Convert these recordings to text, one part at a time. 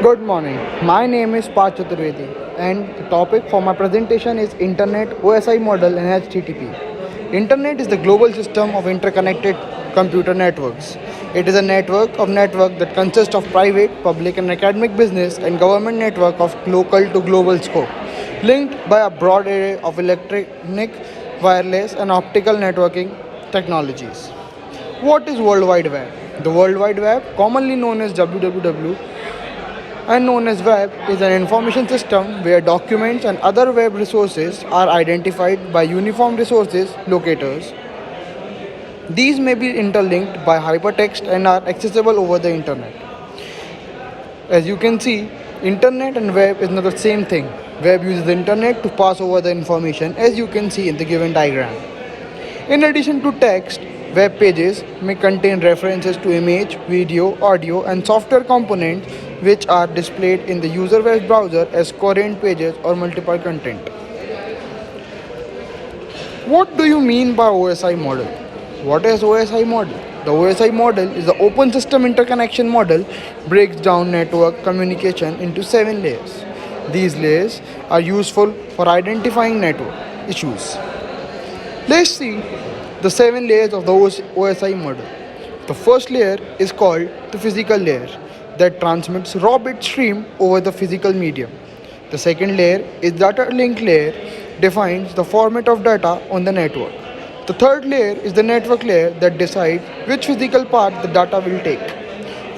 Good morning. My name is Parth Chaturvedi and the topic for my presentation is Internet OSI model and HTTP. Internet is the global system of interconnected computer networks. It is a network that consists of private, public and academic business and government network of local to global scope, linked by a broad array of electronic, wireless and optical networking technologies. What is World Wide Web? The World Wide Web, commonly known as WWW, and known as web is an information system where documents and other web resources are identified by uniform resources locators. These may be interlinked by hypertext and are accessible over the internet. As you can see, internet and web is not the same thing. Web uses the internet to pass over the information as you can see in the given diagram. In addition to text, web pages may contain references to image, video, audio, and software components which are displayed in the user web browser as coherent pages or multiple content. What do you mean by OSI model? What is OSI model? The OSI model is the open system interconnection model breaks down network communication into 7 layers. These layers are useful for identifying network issues. Let's see the 7 layers of the OSI model. The first layer is called the physical layer that transmits raw bit stream over the physical medium. The second layer is data link layer defines the format of data on the network. The third layer is the network layer that decides which physical path the data will take.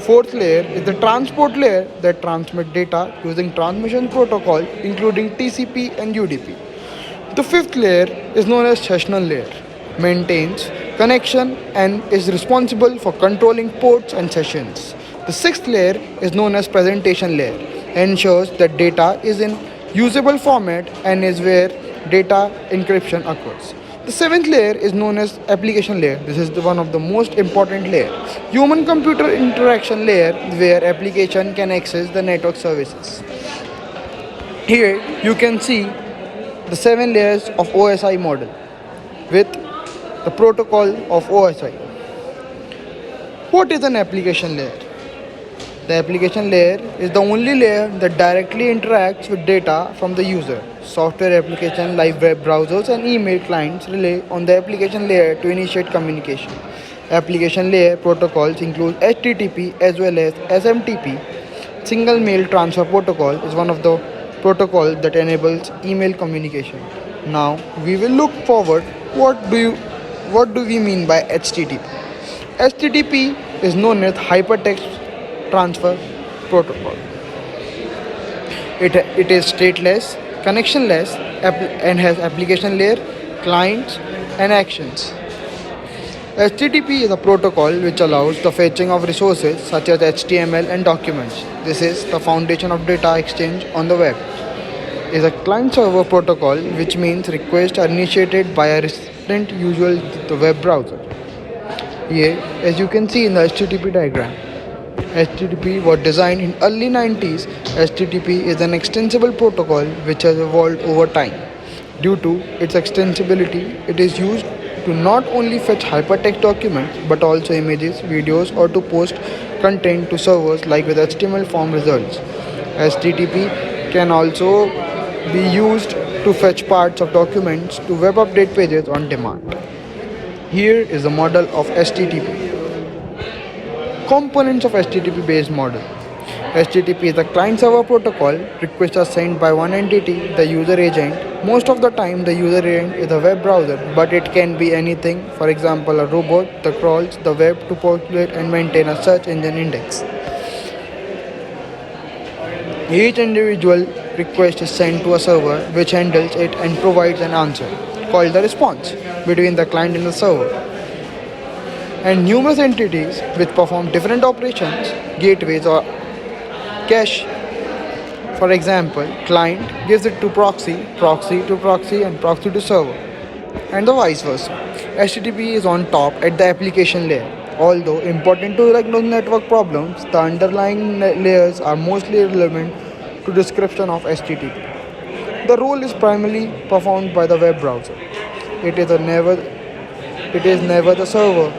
Fourth layer is the transport layer that transmits data using transmission protocol including TCP and UDP. The fifth layer is known as sessional layer, maintains connection and is responsible for controlling ports and sessions. The sixth layer is known as presentation layer, ensures that data is in usable format and is where data encryption occurs. The seventh layer is known as application layer. This is one of the most important layer. Human computer interaction layer where application can access the network services. Here you can see the 7 layers of OSI model with the protocol of OSI. What is an application layer? The application layer is the only layer that directly interacts with data from the user. Software application like web browsers and email clients rely on the application layer to initiate communication. Application layer protocols include HTTP as well as SMTP. Single mail transfer protocol is one of the protocols that enables email communication. Now we will look forward what do we mean by HTTP? HTTP is known as hypertext transfer protocol. It is stateless, connectionless, and has application layer, clients, and actions. HTTP is a protocol which allows the fetching of resources such as HTML and documents. This is the foundation of data exchange on the web. It is a client-server protocol, which means requests are initiated by a recipient, usually the web browser. Here, as you can see in the HTTP diagram, HTTP was designed in early 90s. HTTP is an extensible protocol which has evolved over time. Due to its extensibility, it is used to not only fetch hypertext documents but also images, videos or to post content to servers like with HTML form results. HTTP can also be used to fetch parts of documents to web update pages on demand. Here is a model of HTTP. Components of HTTP based model. HTTP is a client-server protocol. Requests are sent by one entity, the user agent. Most of the time, the user agent is a web browser, but it can be anything. For example, a robot that crawls the web to populate and maintain a search engine index. Each individual request is sent to a server which handles it and provides an answer, called the response, between the client and the server. And numerous entities which perform different operations, gateways or cache. For example, client gives it to proxy, proxy to proxy and proxy to server, and the vice versa. HTTP is on top at the application layer. Although important to diagnose network problems, the underlying layers are mostly relevant to description of HTTP. The role is primarily performed by the web browser. It is never the server